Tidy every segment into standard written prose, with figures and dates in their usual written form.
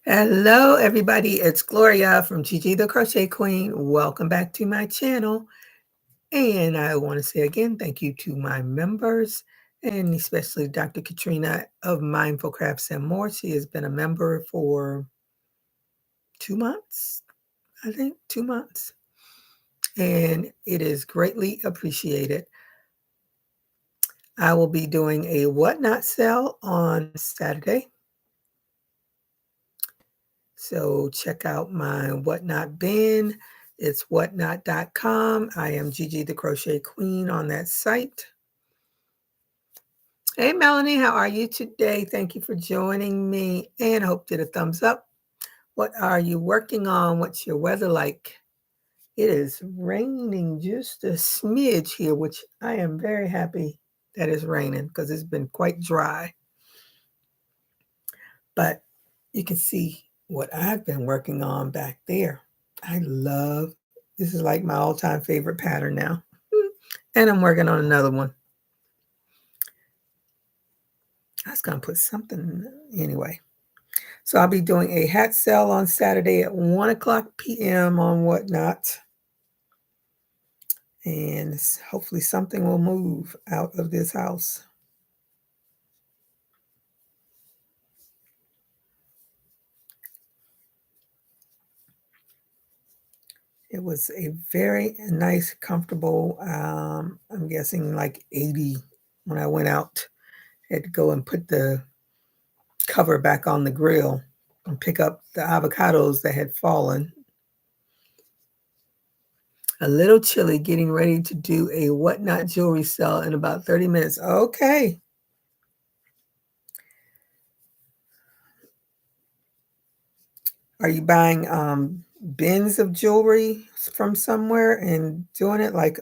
Hello, everybody. It's Gloria from Gigi the Crochet Queen. Welcome back to my channel. And I want to say again, thank you to my members and especially Dr. Katrina of Mindful Crafts and More. She has been a member for 2 months, I think, 2 months. And it is greatly appreciated. I will be doing a whatnot sale on Saturday. So check out my whatnot bin. It's whatnot.com. I am Gigi the Crochet Queen on that site. Hey Melanie, how are you today? Thank you for joining me and I hope you did a thumbs up. What are you working on? What's your weather like? It is raining just a smidge here, which I am very happy that it's raining because it's been quite dry. But you can see what I've been working on back there. I love, this is like my all-time favorite pattern now. And I'm working on another one. I was going to put something anyway. So I'll be doing a hat sale on Saturday at 1 o'clock p.m. on Whatnot. And hopefully something will move out of this house. It was a very nice, comfortable, I'm guessing like 80 when I went out. I had to go and put the cover back on the grill and pick up the avocados that had fallen. A little chilly, getting ready to do a whatnot jewelry sale in about 30 minutes. Okay. Are you buying bins of jewelry from somewhere and doing it like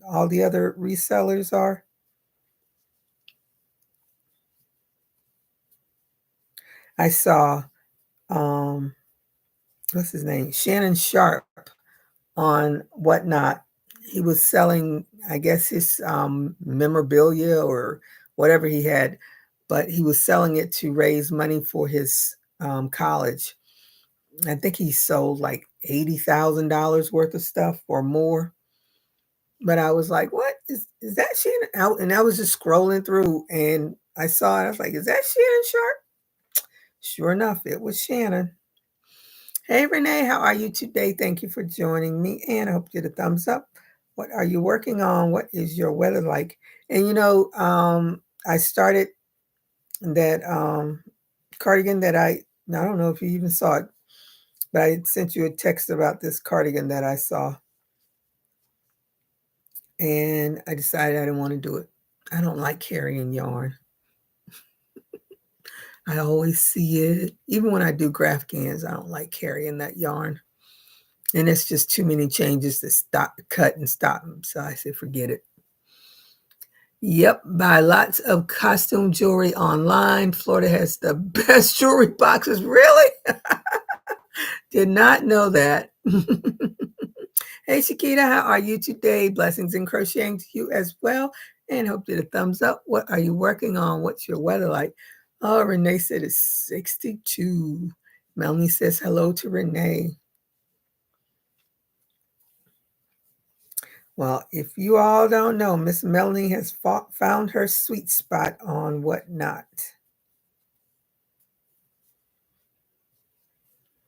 all the other resellers are? I saw, what's his name? Shannon Sharp on Whatnot. He was selling, I guess, his memorabilia or whatever he had, but he was selling it to raise money for his college. I think he sold like $80,000 worth of stuff or more. But I was like, what is that Shannon out? And I was just scrolling through and I saw it. I was like, is that Shannon Sharp? Sure enough, it was Shannon. Hey, Renee, how are you today? Thank you for joining me. And I hope you get a thumbs up. What are you working on? What is your weather like? And I started that cardigan that I don't know if you even saw it, but I sent you a text about this cardigan that I saw. And I decided I didn't want to do it. I don't like carrying yarn. I always see it. Even when I do graphic ends, I don't like carrying that yarn. And it's just too many changes to stop, cut, and stop them. So I said, forget it. Yep, buy lots of costume jewelry online. Florida has the best jewelry boxes. Really? Did not know that. Hey, Shakita, how are you today? Blessings and crocheting to you as well. And hope you get a thumbs up. What are you working on? What's your weather like? Oh, Renee said it's 62. Melanie says hello to Renee. Well, if you all don't know, Miss Melanie has found her sweet spot on Whatnot.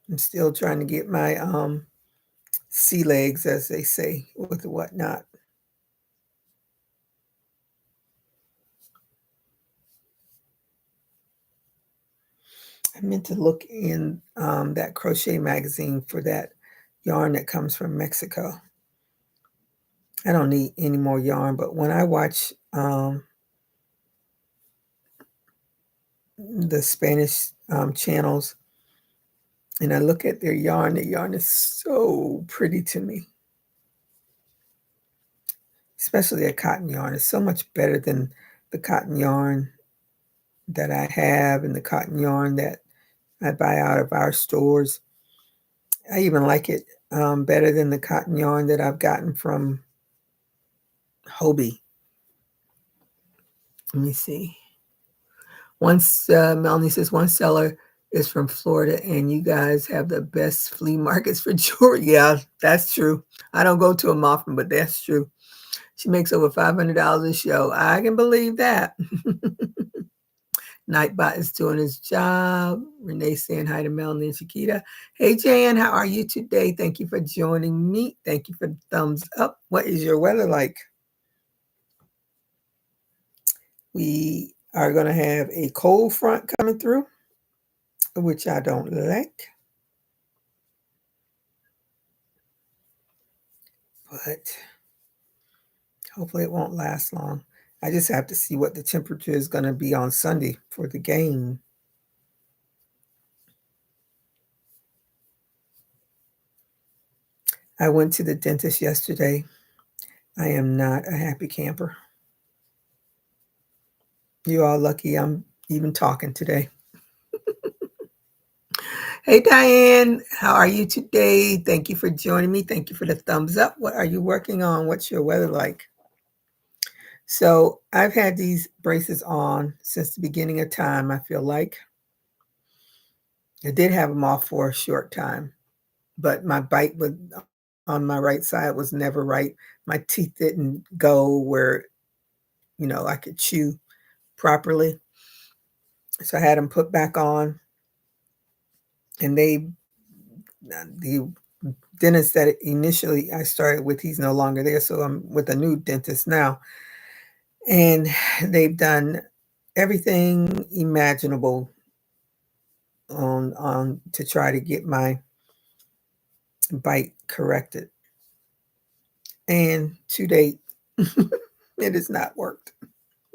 I'm still trying to get my sea legs, as they say, with Whatnot. I meant to look in that crochet magazine for that yarn that comes from Mexico. I don't need any more yarn, but when I watch the Spanish channels and I look at their yarn, the yarn is so pretty to me. Especially a cotton yarn. It's so much better than the cotton yarn that I have and the cotton yarn that I buy out of our stores. I even like it better than the cotton yarn that I've gotten from Hobie. Let me see. Once Melanie says one seller is from Florida, and you guys have the best flea markets for jewelry. Yeah, that's true. I don't go to them often, but that's true. She makes over $500 a show. I can believe that. Nightbot is doing his job. Renee saying hi to Melanie and Chiquita. Hey, Jan, how are you today? Thank you for joining me. Thank you for the thumbs up. What is your weather like? We are going to have a cold front coming through, which I don't like. But hopefully it won't last long. I just have to see what the temperature is going to be on Sunday for the game. I went to the dentist yesterday. I am not a happy camper. You're all lucky I'm even talking today. Hey, Diane, how are you today? Thank you for joining me. Thank you for the thumbs up. What are you working on? What's your weather like? So I've had these braces on since the beginning of time, I feel like. I did have them off for a short time, but my bite on my right side was never right. My teeth didn't go where, I could chew properly. So I had them put back on, and the dentist that initially I started with, he's no longer there. So I'm with a new dentist now. And they've done everything imaginable on to try to get my bite corrected. And to date, it has not worked.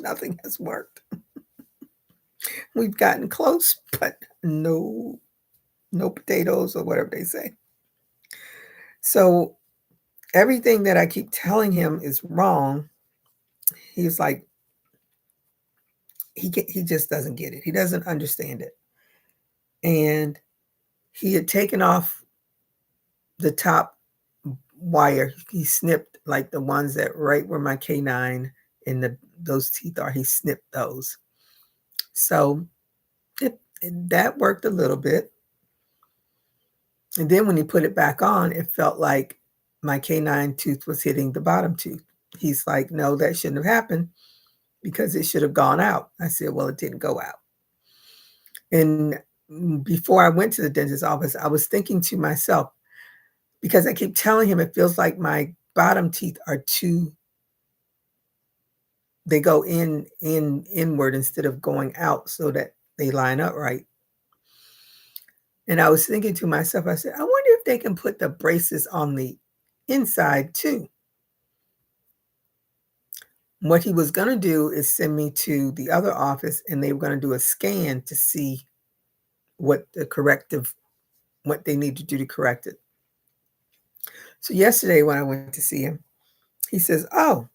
Nothing has worked. We've gotten close, but no potatoes or whatever they say. So everything that I keep telling him is wrong. He's like, he just doesn't get it. He doesn't understand it. And he had taken off the top wire. He snipped like the ones that right where my canine and those teeth are. He snipped those. So that worked a little bit. And then when he put it back on, it felt like my canine tooth was hitting the bottom tooth. He's like, no, that shouldn't have happened because it should have gone out. I said, well, it didn't go out. And before I went to the dentist's office, I was thinking to myself, because I keep telling him it feels like my bottom teeth are they go inward instead of going out so that they line up right. And I was thinking to myself, I said, I wonder if they can put the braces on the inside too. What he was going to do is send me to the other office, and they were going to do a scan to see what they need to do to correct it. So yesterday when I went to see him, he says, oh,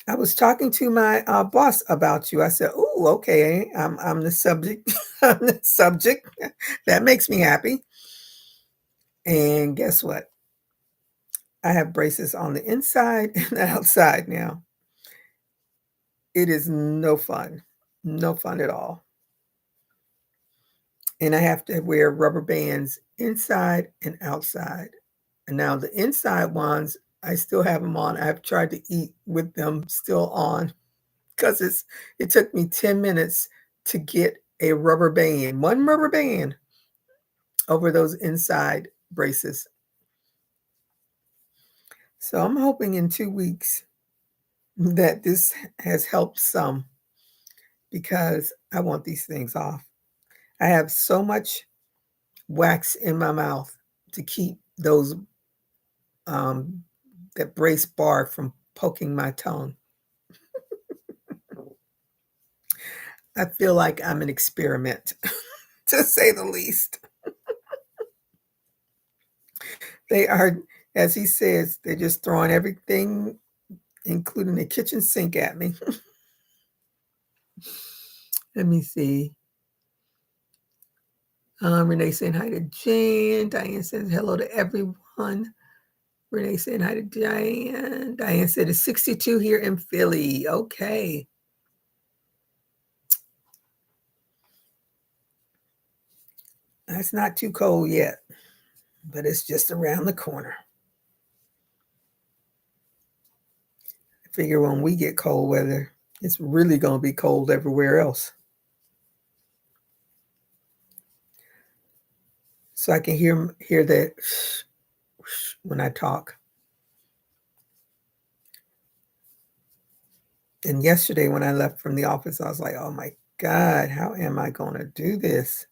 I was talking to my boss about you. I said, oh, okay, I'm the subject. I'm the subject. That makes me happy. And guess what? I have braces on the inside and the outside now. It is no fun. No fun at all. And I have to wear rubber bands inside and outside. And now the inside ones, I still have them on. I've tried to eat with them still on because it took me 10 minutes to get one rubber band over those inside braces. So I'm hoping in 2 weeks that this has helped some because I want these things off. I have so much wax in my mouth to keep that brace bar from poking my tongue. I feel like I'm an experiment, to say the least. They are, as he says, they're just throwing everything, including the kitchen sink, at me. Let me see. Renee saying hi to Jan. Diane says hello to everyone. Renee saying hi to Diane. Diane said it's 62 here in Philly. Okay. It's not too cold yet, but it's just around the corner. I figure when we get cold weather, it's really going to be cold everywhere else. So I can hear that when I talk. And yesterday when I left from the office, I was like, oh my God, how am I going to do this?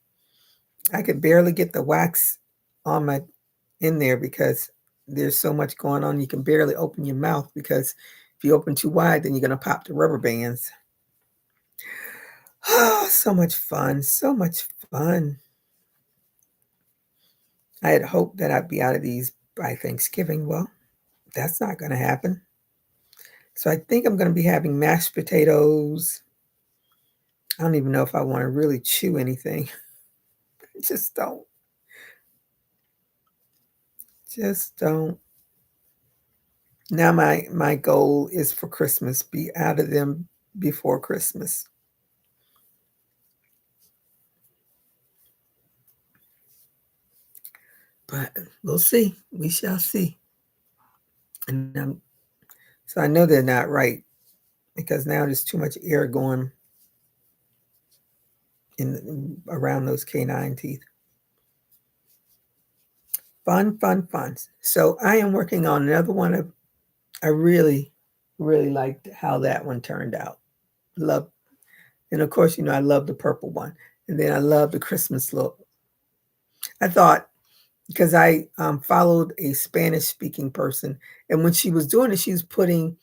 I could barely get the wax on my in there because there's so much going on. You can barely open your mouth because if you open too wide, then you're going to pop the rubber bands. Oh, so much fun. So much fun. I had hoped that I'd be out of these by Thanksgiving. Well, that's not going to happen. So I think I'm going to be having mashed potatoes. I don't even know if I want to really chew anything. Just don't. Just don't. Now my goal is for Christmas, be out of them before Christmas. But we'll see. We shall see. And so I know they're not right because now there's too much air going in around those canine teeth. Fun, fun, fun. So I am working on another one. I really, really liked how that one turned out. Love, and of course, I love the purple one, and then I love the Christmas look. I thought because I followed a Spanish-speaking person, and when she was doing it, she was putting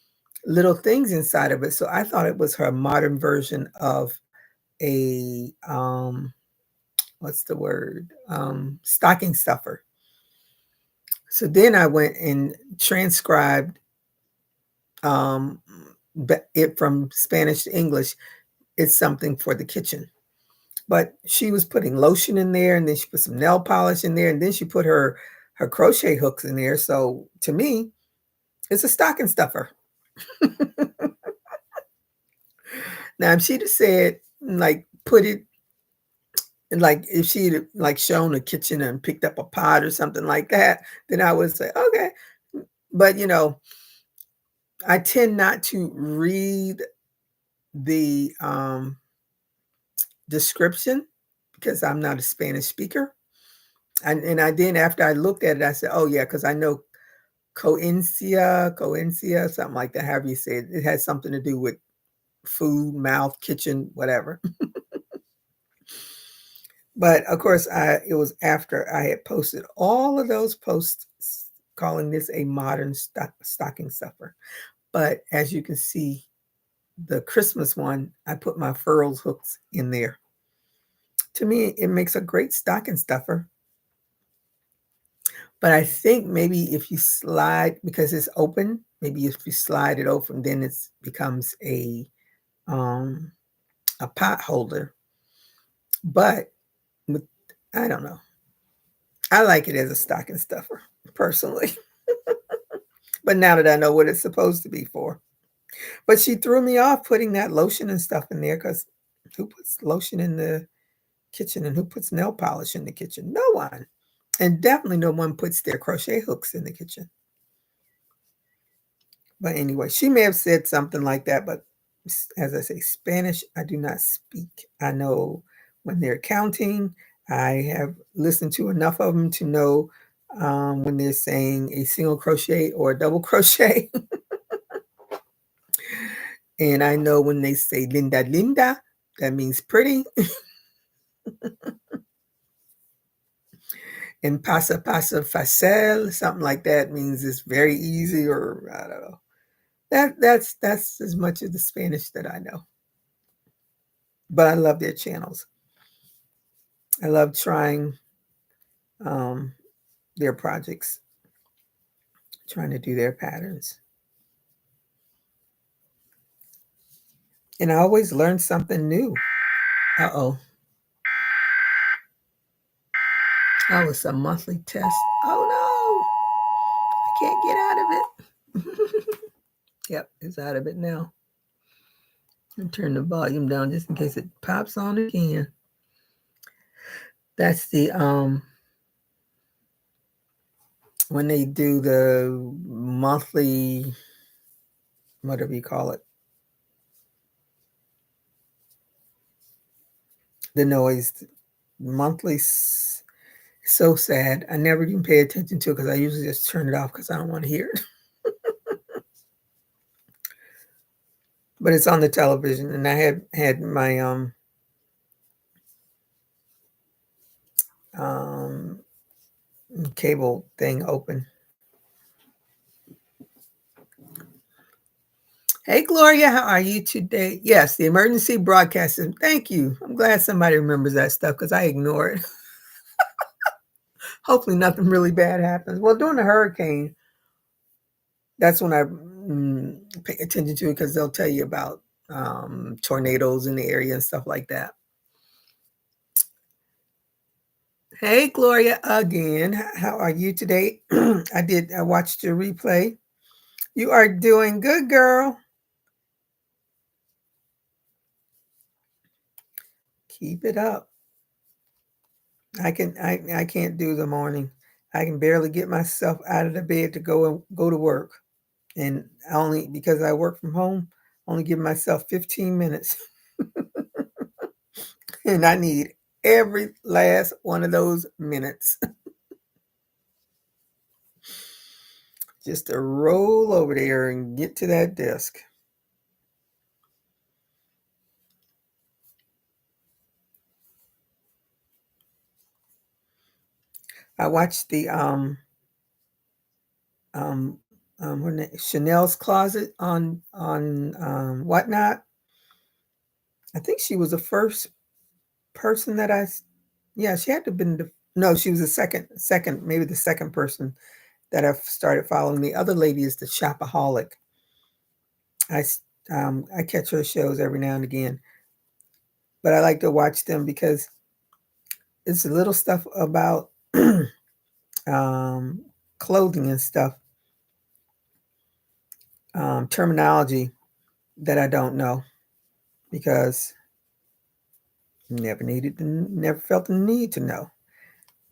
little things inside of it. So I thought it was her modern version of a what's the word? Stocking stuffer. So then I went and transcribed um, it from Spanish to English. It's something for the kitchen. But she was putting lotion in there, and then she put some nail polish in there, and then she put her crochet hooks in there. So to me, it's a stocking stuffer. Now, if she'd have said, like, put it, like, if she'd have, like, shown a kitchen and picked up a pot or something like that, then I would say, okay. But, I tend not to read the description because I'm not a Spanish speaker. And I then, after I looked at it, I said, oh, yeah, because I know coencia, something like that, however you say it. It has something to do with food, mouth, kitchen, whatever. But of course, it was after I had posted all of those posts calling this a modern stocking stuffer. But as you can see, the Christmas one, I put my furls hooks in there. To me, it makes a great stocking stuffer. But I think maybe if you slide, because it's open, maybe if you slide it open, then it becomes a pot holder. But with, I don't know. I like it as a stocking stuffer, personally. But now that I know what it's supposed to be for. But she threw me off putting that lotion and stuff in there because who puts lotion in the kitchen and who puts nail polish in the kitchen? No one. And definitely no one puts their crochet hooks in the kitchen. But anyway, she may have said something like that, but as I say, Spanish, I do not speak. I know when they're counting, I have listened to enough of them to know when they're saying a single crochet or a double crochet. And I know when they say linda, linda, that means pretty. And pasa, pasa, facile, something like that means it's very easy, or I don't know. That's as much of the Spanish that I know. But I love their channels. I love trying their projects, trying to do their patterns. And I always learn something new. Uh-oh. Oh, it's a monthly test. Oh no, I can't get out of it. Yep, it's out of it now. And turn the volume down just in case it pops on again. That's the when they do the monthly, whatever you call it, the noise, monthly. So sad. I never even pay attention to it because I usually just turn it off because I don't want to hear it. But it's on the television, and I had my um cable thing open. Hey Gloria, how are you today? Yes, the emergency broadcast system. Thank you. I'm glad somebody remembers that stuff because I ignore it. Hopefully nothing really bad happens. Well, during the hurricane, that's when I pay attention to it because they'll tell you about tornadoes in the area and stuff like that. Hey, Gloria, again. How are you today? I watched your replay. You are doing good, girl. Keep it up. I can't do the morning. I can barely get myself out of the bed to go to work. And I only because I work from home, only give myself 15 minutes. And I need every last one of those minutes just to roll over there and get to that desk. I watched the um, her name, Chanel's Closet on Whatnot. I think she was the first person that yeah, she had to have been no, she was the second, maybe the second person that I've started following. The other lady is the Shopaholic. I I catch her shows every now and again, but I like to watch them because it's a little stuff about um, clothing and stuff, terminology that I don't know because never felt the need to know.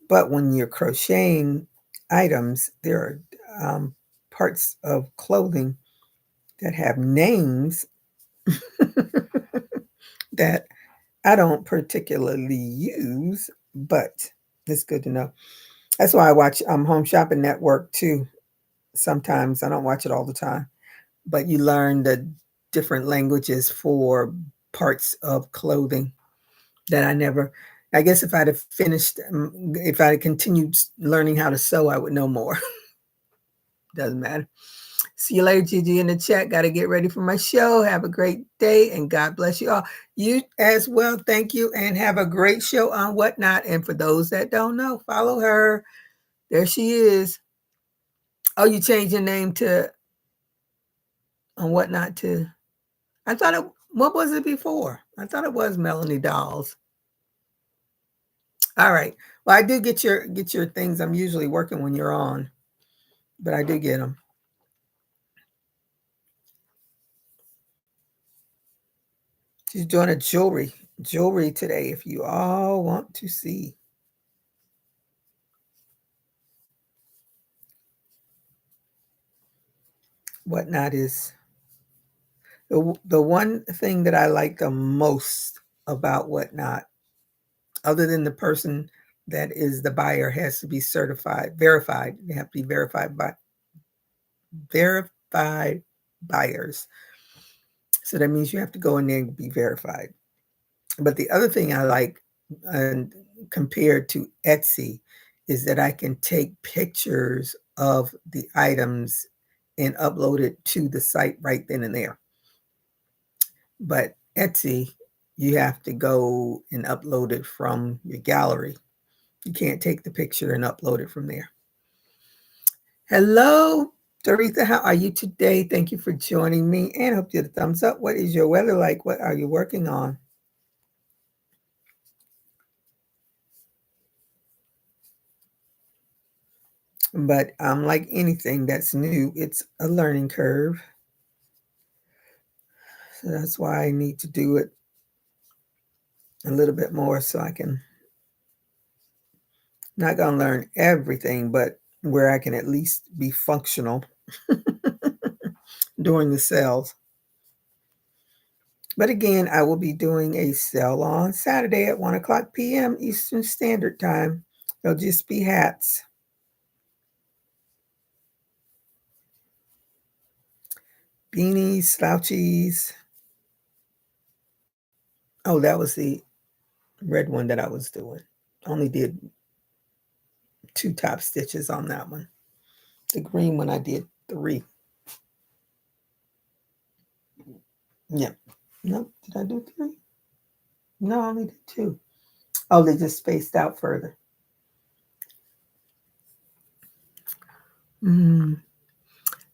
But when you're crocheting items, there are parts of clothing that have names that I don't particularly use, but it's good to know. That's why I watch Home Shopping Network too. Sometimes I don't watch it all the time, but you learn the different languages for parts of clothing that I never. I guess if I'd have finished, if I had continued learning how to sew, I would know more. Doesn't matter. See you later, Gigi, in the chat. Got to get ready for my show. Have a great day, and God bless you all. You as well. Thank you, and have a great show on Whatnot. And for those that don't know, follow her. There she is. Oh, you changed your name to on Whatnot too. I thought it. What was it before? I thought it was Melanie Dolls. All right. Well, I do get your things. I'm usually working when you're on, but I do get them. She's doing a jewelry today. If you all want to see, Whatnot is the one thing that I like the most about Whatnot, other than the person that is the buyer has to be verified. They have to be verified buyers. So that means you have to go in there and be verified. But the other thing I like, and compared to Etsy, is that I can take pictures of the items and upload it to the site right then and there. But Etsy, you have to go and upload it from your gallery. You can't take the picture and upload it from there. Hello, Doretha. How are you today? Thank you for joining me and hope you get a thumbs up. What is your weather like? What are you working on? But like anything that's new, it's a learning curve. So that's why I need to do it a little bit more so I can Not gonna learn everything, but where I can at least be functional during the sales. But again, I will be doing a sale on Saturday at 1:00 p.m. Eastern Standard Time. It'll just be hats. Beanies, slouchies. Oh, that was the red one that I was doing. Only did 2 top stitches on that one. The green one I did 3. Yep. Nope. Did I do 3? No, I only did 2. Oh, they just spaced out further.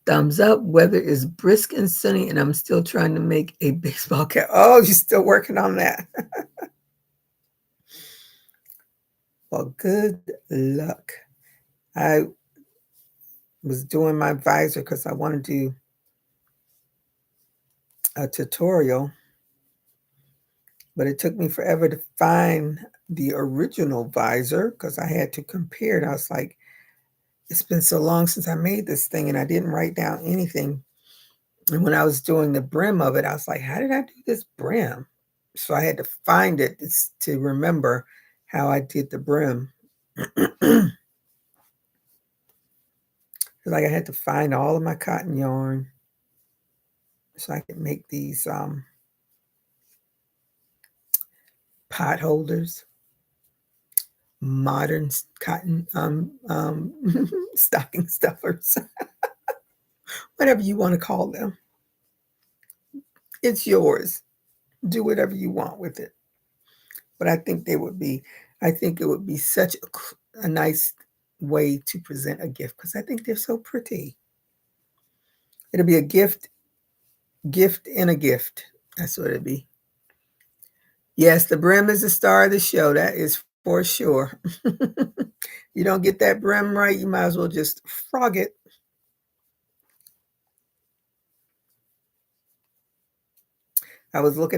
Thumbs up. Weather is brisk and sunny, and I'm still trying to make a baseball cap. Oh, you're still working on that. Well, good luck. I was doing my visor because I want to do a tutorial, but it took me forever to find the original visor because I had to compare it. I was like, it's been so long since I made this thing and I didn't write down anything. And when I was doing the brim of it, I was like, how did I do this brim? So I had to find it to remember how I did the brim. Like I had to find all of my cotton yarn so I could make these pot holders, modern cotton stocking stuffers, whatever you want to call them. It's yours. Do whatever you want with it. But I think it would be such a nice way to present a gift because I think they're so pretty. It'll be a gift in a gift. That's what it'd be. Yes, the brim is the star of the show. That is for sure. You don't get that brim right, you might as well just frog it. I always look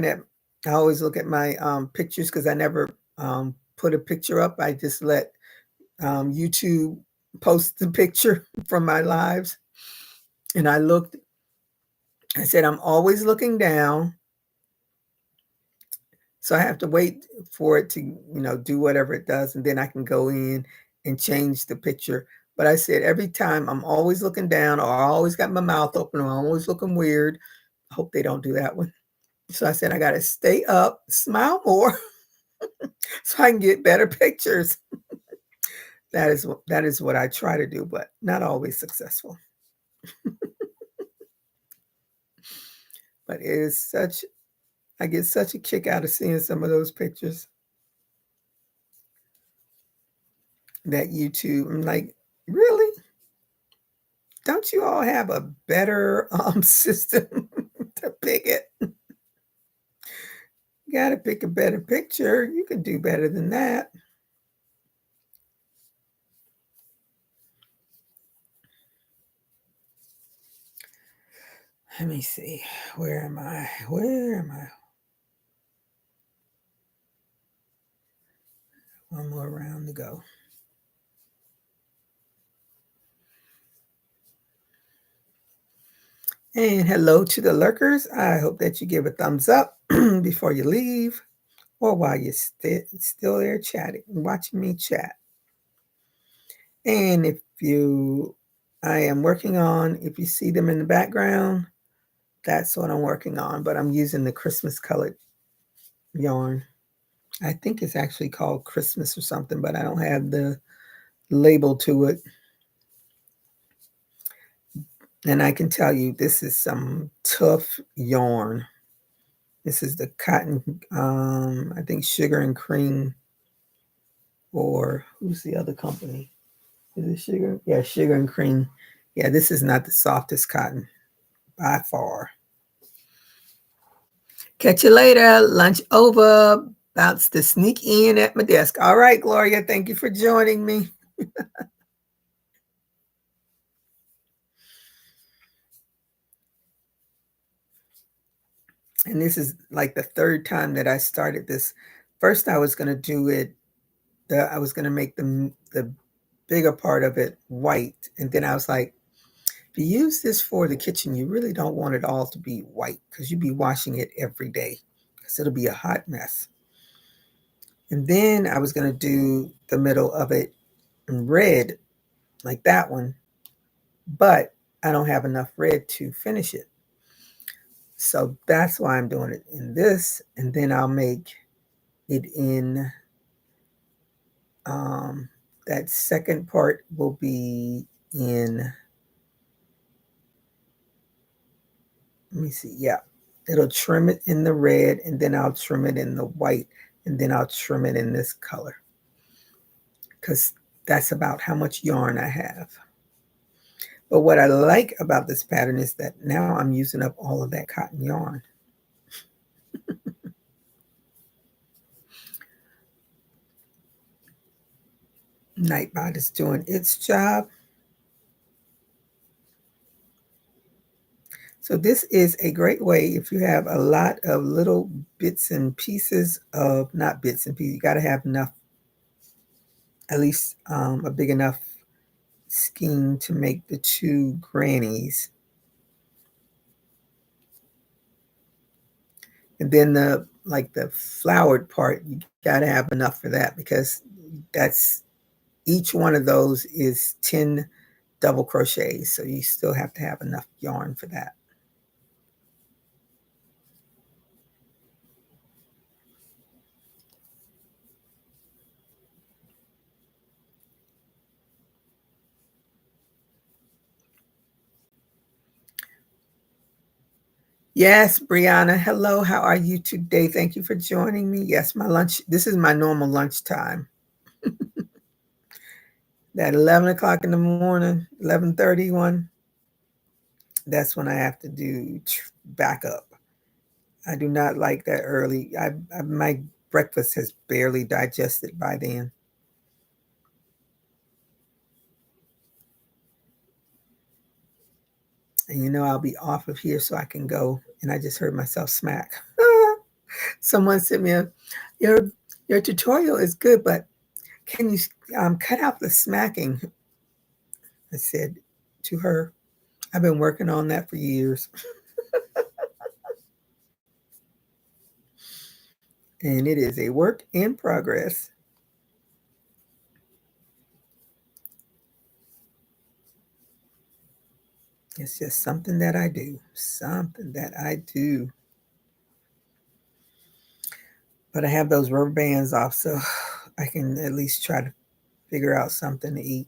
at my pictures because I never put a picture up. I just let YouTube post the picture from my lives. And I said, I'm always looking down. So I have to wait for it to, do whatever it does. And then I can go in and change the picture. But I said, every time I'm always looking down or I always got my mouth open or I'm always looking weird. I hope they don't do that one. So I said, I got to stay up, smile more so I can get better pictures. That is what I try to do, but not always successful. But I get such a kick out of seeing some of those pictures that YouTube. I'm like, really? Don't you all have a better system to pick it? You got to pick a better picture. You can do better than that. Let me see. Where am I? One more round to go. And hello to the lurkers. I hope that you give a thumbs up before you leave or while you're still there chatting, watching me chat. And if you see them in the background, that's what I'm working on. But I'm using the Christmas colored yarn. I think it's actually called Christmas or something, but I don't have the label to it. And I can tell you, this is some tough yarn. This is the cotton, I think Sugar and Cream, or who's the other company? Is it Sugar? Yeah, Sugar and Cream. Yeah, this is not the softest cotton by far. Catch you later. Lunch over. About to sneak in at my desk. All right, Gloria, thank you for joining me. And this is like the third time that I started this. First, I was going to do it. I was going to make the bigger part of it white. And then I was like, if you use this for the kitchen, you really don't want it all to be white because you'll be washing it every day because it'll be a hot mess. And then I was going to do the middle of it in red like that one, but I don't have enough red to finish it. So that's why I'm doing it in this, and then I'll make it in that second part will be in, let me see, yeah, it'll trim it in the red, and then I'll trim it in the white, and then I'll trim it in this color because that's about how much yarn I have. But what I like about this pattern is that now I'm using up all of that cotton yarn. Nightbot is doing its job. So this is a great way if you have a lot of little bits and pieces of, not bits and pieces, you got to have enough, at least a big enough skein to make the two grannies. And then the flowered part, you got to have enough for that because that's, each one of those is 10 double crochets. So you still have to have enough yarn for that. Yes, Brianna. Hello. How are you today? Thank you for joining me. Yes, my lunch. This is my normal lunch time. That 11 o'clock in the morning, 11:31. That's when I have to do backup. I do not like that early. My breakfast has barely digested by then. And I'll be off of here so I can go. And I just heard myself smack. Someone sent me your tutorial is good, but can you cut out the smacking? I said to her, I've been working on that for years. And it is a work in progress. It's just something that I do. Something that I do. But I have those rubber bands off, so I can at least try to figure out something to eat.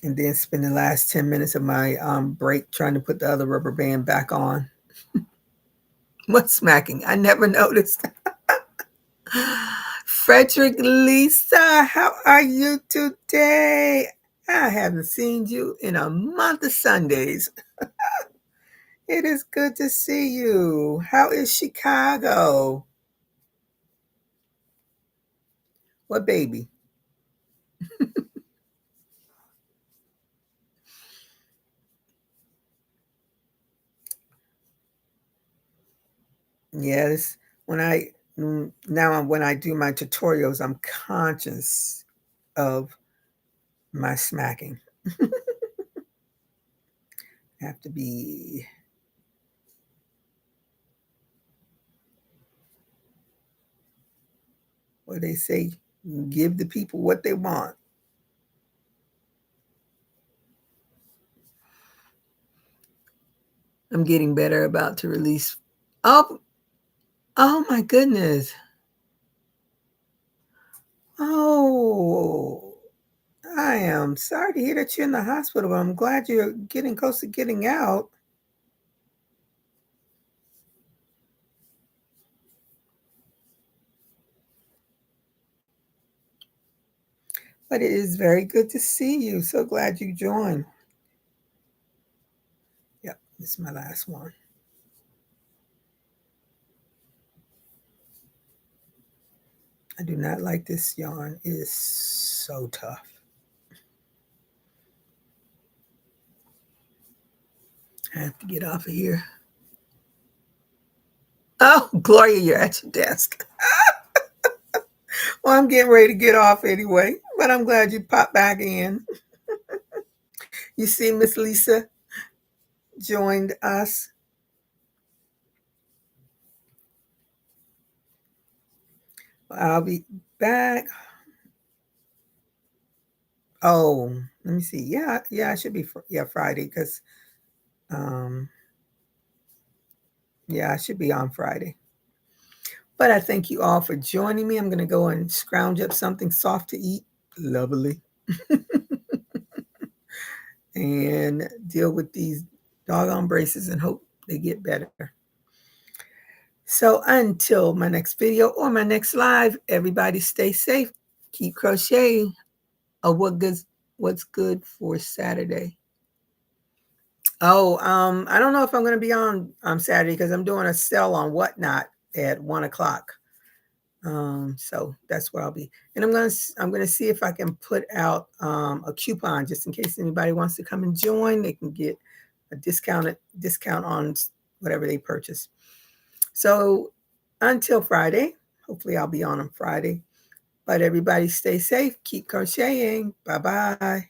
And then spend the last 10 minutes of my break trying to put the other rubber band back on. What's smacking? I never noticed. Frederick Lisa, how are you today? I haven't seen you in a month of Sundays. It is good to see you. How is Chicago? What baby? Yes. When I do my tutorials, I'm conscious of my smacking. Have to be, what they say, give the people what they want. I'm getting better about to release. Oh, oh my goodness. Oh, I am sorry to hear that you're in the hospital, but I'm glad you're getting close to getting out. But it is very good to see you. So glad you joined. Yep, this is my last one. I do not like this yarn. It is so tough. I have to get off of here. Oh, Gloria, you're at your desk. Well, I'm getting ready to get off anyway, but I'm glad you popped back in. You see, Miss Lisa joined us. I'll be back. Oh, let me see. Yeah, it should be Friday because um yeah, I should be on Friday. But I thank you all for joining me. I'm gonna go and scrounge up something soft to eat. Lovely. And deal with these doggone braces and hope they get better. So until my next video or my next live, everybody stay safe. Keep crocheting. Oh, what's good for Saturday? Oh, I don't know if I'm gonna be on Saturday because I'm doing a sale on Whatnot at 1 o'clock. So that's where I'll be. And I'm gonna see if I can put out a coupon just in case anybody wants to come and join. They can get a discount on whatever they purchase. So until Friday, hopefully I'll be on Friday. But everybody stay safe, keep crocheting. Bye-bye.